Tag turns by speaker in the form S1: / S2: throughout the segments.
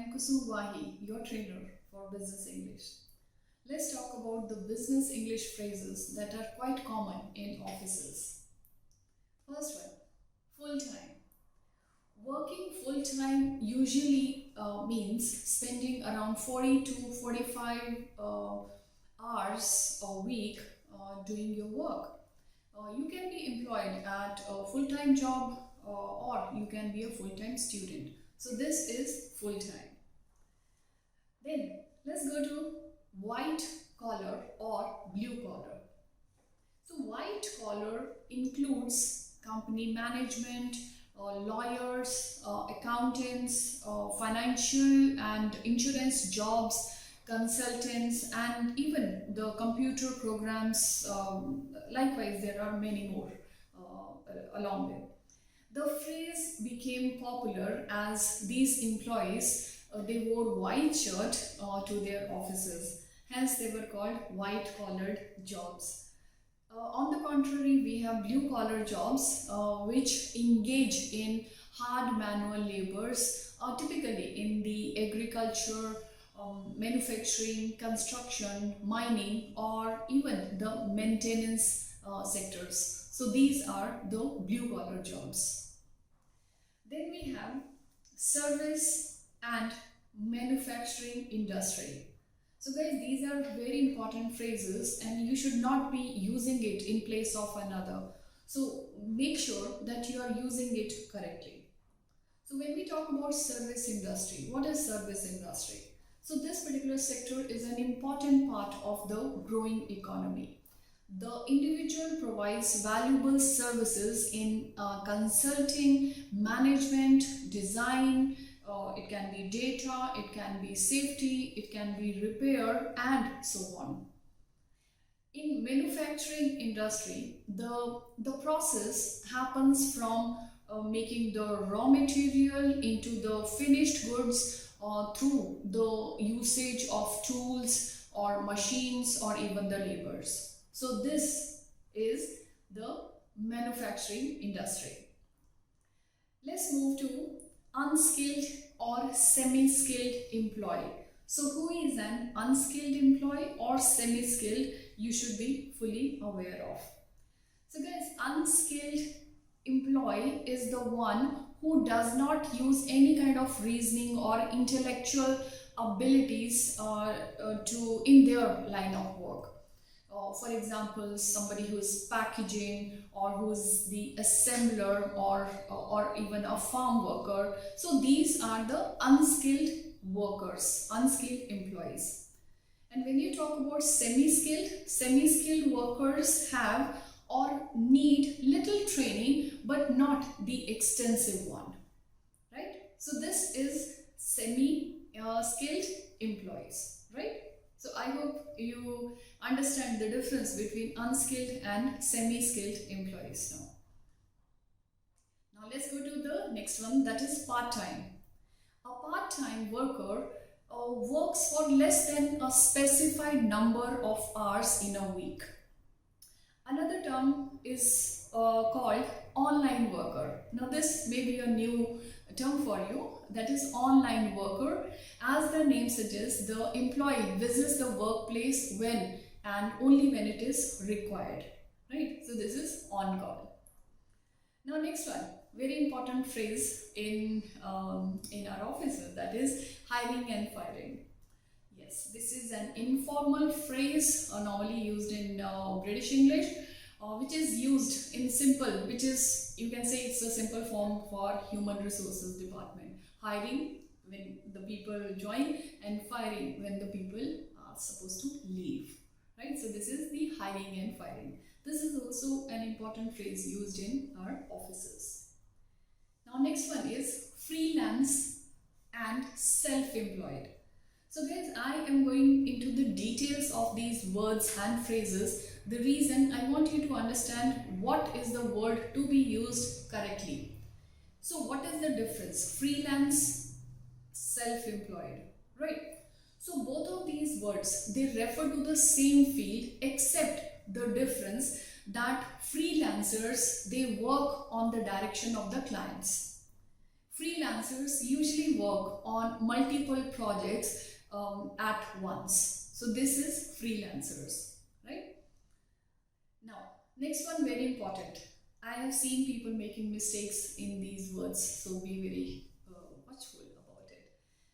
S1: am Kusum Wahi, your trainer for Business English. Let's talk about the business English phrases that are quite common in offices. First one, full-time. Working full-time usually means spending around 40 to 45 hours a week doing your work. You can be employed at a full-time job or you can be a full-time student. So this is full-time. Then let's go to white collar or blue collar. So white collar includes company management, lawyers, accountants, financial and insurance jobs, consultants, and even the computer programs. Likewise, there are many more along with. The phrase became popular as these employees they wore white shirt to their offices. Hence, they were called white-collared jobs. On the contrary, we have blue-collar jobs which engage in hard manual labors, typically in the agriculture, manufacturing, construction, mining, or even the maintenance sectors. So these are the blue-collar jobs. Then we have service and manufacturing industry. So guys, these are very important phrases and you should not be using it in place of another. So make sure that you are using it correctly. So when we talk about service industry, what is service industry? So this particular sector is an important part of the growing economy. The individual provides valuable services in consulting, management, design, it can be data, it can be safety, it can be repair, and so on. In manufacturing industry, the process happens from making the raw material into the finished goods through the usage of tools or machines or even the laborers. So this is the manufacturing industry. Let's move to unskilled or semi-skilled employee. So who is an unskilled employee or semi-skilled, you should be fully aware of. So guys, unskilled employee is the one who does not use any kind of reasoning or intellectual abilities in their line of work. For example, somebody who is packaging or who's the assembler or even a farm worker. So these are the unskilled workers, unskilled employees. And when you talk about semi-skilled workers have or need little training but not the extensive one, right? So this is semi-skilled employees, right? So I hope you understand the difference between unskilled and semi-skilled employees now. Now let's go to the next one, that is part-time. A part-time worker works for less than a specified number of hours in a week. Another term is called online worker. Now this may be a new term for you, that is online worker. As the name suggests, the employee visits the workplace when and only when it is required, right? So this is on call. Now next one, very important phrase in our offices, that is hiring and firing. Yes, this is an informal phrase normally used in British English, which is used in simple, which is, you can say it's a simple form for human resources department. Hiring when the people join and firing when the people are supposed to leave, right? So this is the hiring and firing. This is also an important phrase used in our offices. Now next one is freelance and self-employed. So guys, I am going into the details of these words and phrases. The reason I want you to understand what is the word to be used correctly. So what is the difference? Freelance, self-employed, right? So both of these words, they refer to the same field, except the difference that freelancers, they work on the direction of the clients. Freelancers usually work on multiple projects at once. So this is freelancers, right? Now, next one, very important. I have seen people making mistakes in these words, so be very watchful about it.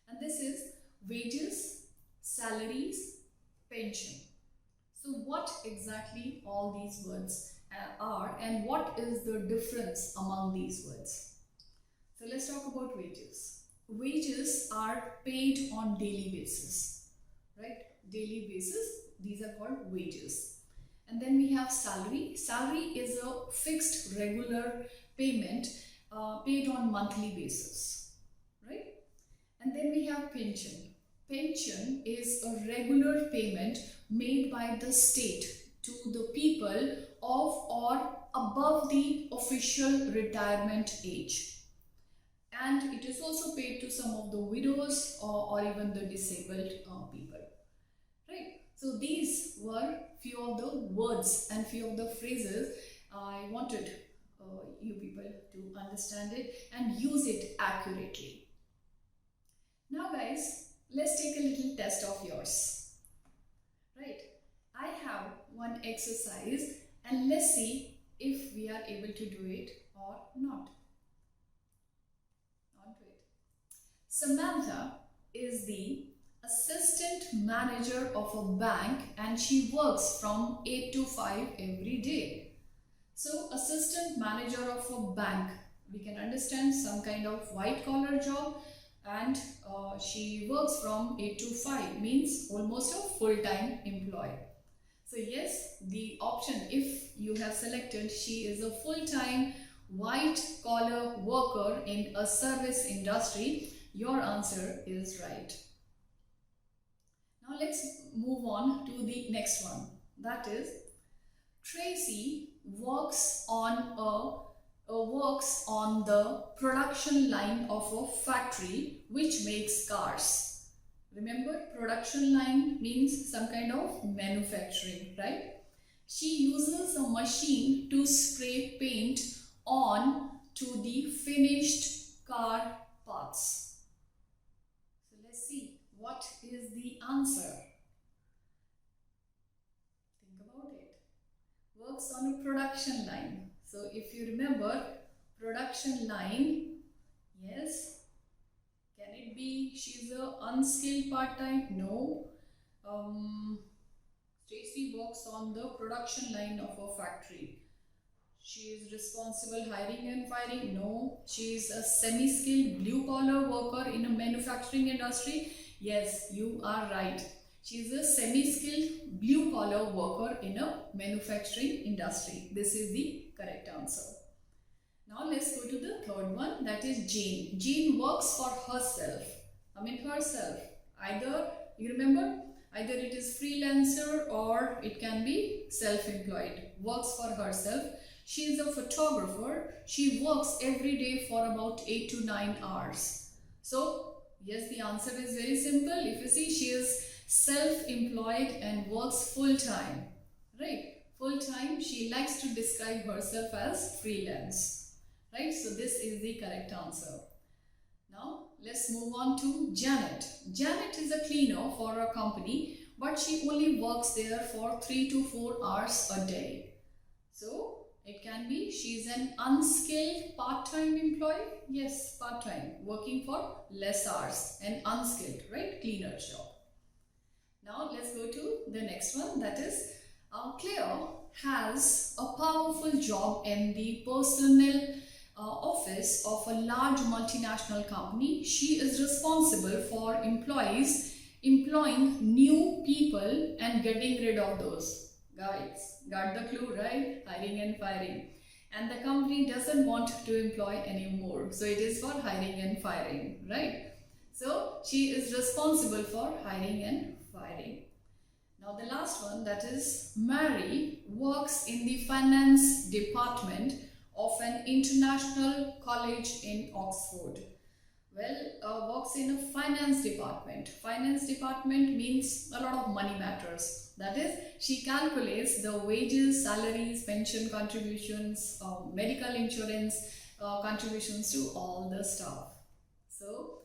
S1: And this is wages, salaries, pension. So what exactly all these words are, and what is the difference among these words? So let's talk about wages. Wages are paid on daily basis, right? Daily basis, these are called wages. And then we have salary. Salary is a fixed regular payment paid on monthly basis, right? And then we have pension. Pension is a regular payment made by the state to the people of or above the official retirement age. And it is also paid to some of the widows or even the disabled people, right? So these were few of the words and few of the phrases I wanted you people to understand it and use it accurately. Now guys, let's take a little test of yours, right? I have one exercise and let's see if we are able to do it or not. Samantha is the assistant manager of a bank and she works from 8 to 5 every day. So assistant manager of a bank, we can understand some kind of white collar job, and she works from 8 to 5 means almost a full-time employee. So yes, the option, if you have selected, she is a full-time white collar worker in a service industry, your answer is right. Now let's move on to the next one. That is, Tracy works on the production line of a factory which makes cars. Remember, production line means some kind of manufacturing, right? She uses a machine to spray paint on to the finished car parts. So let's see, what is the answer? Think about it. Works on a production line. So if you remember, production line, yes. Can it be she's a unskilled part-time? No. Stacy works on the production line of a factory. She is responsible hiring and firing? No. She is a semi-skilled blue-collar worker in a manufacturing industry? Yes, you are right. She is a semi-skilled blue-collar worker in a manufacturing industry. This is the correct answer. Now let's go to the third one, that is Jane. Jane works for herself. Herself. Either, you remember, either it is freelancer or it can be self-employed. Works for herself. She is a photographer. She works every day for about 8 to 9 hours. So, yes, the answer is very simple. If you see, she is self-employed and works full-time. Right? Full-time, she likes to describe herself as freelance. Right, so this is the correct answer. Now let's move on to Janet. Janet is a cleaner for a company, but she only works there for 3 to 4 hours a day. So it can be she's an unskilled part-time employee. Yes, part-time, working for less hours, and unskilled, right? Cleaner job. Now let's go to the next one, that is Claire has a powerful job in the personnel office of a large multinational company. She is responsible for employing new people and getting rid of those. Guys, got the clue, right? Hiring and firing. And the company doesn't want to employ anymore. So it is for hiring and firing, right? So she is responsible for hiring and firing. Now the last one, that is Mary works in the finance department of an international college in Oxford. Well, works in a finance department. Finance department means a lot of money matters. That is, she calculates the wages, salaries, pension contributions, medical insurance contributions to all the staff. So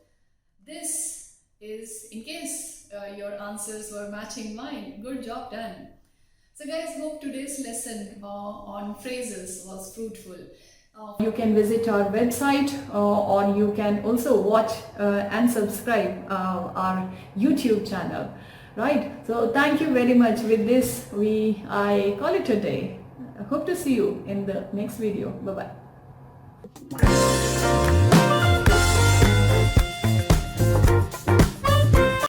S1: this is in case your answers were matching mine. Good job done. So guys, hope today's lesson on phrases was fruitful. You can visit our website or you can also watch and subscribe our YouTube channel. Right? So thank you very much. With this, I call it a day. I hope to see you in the next video. Bye-bye.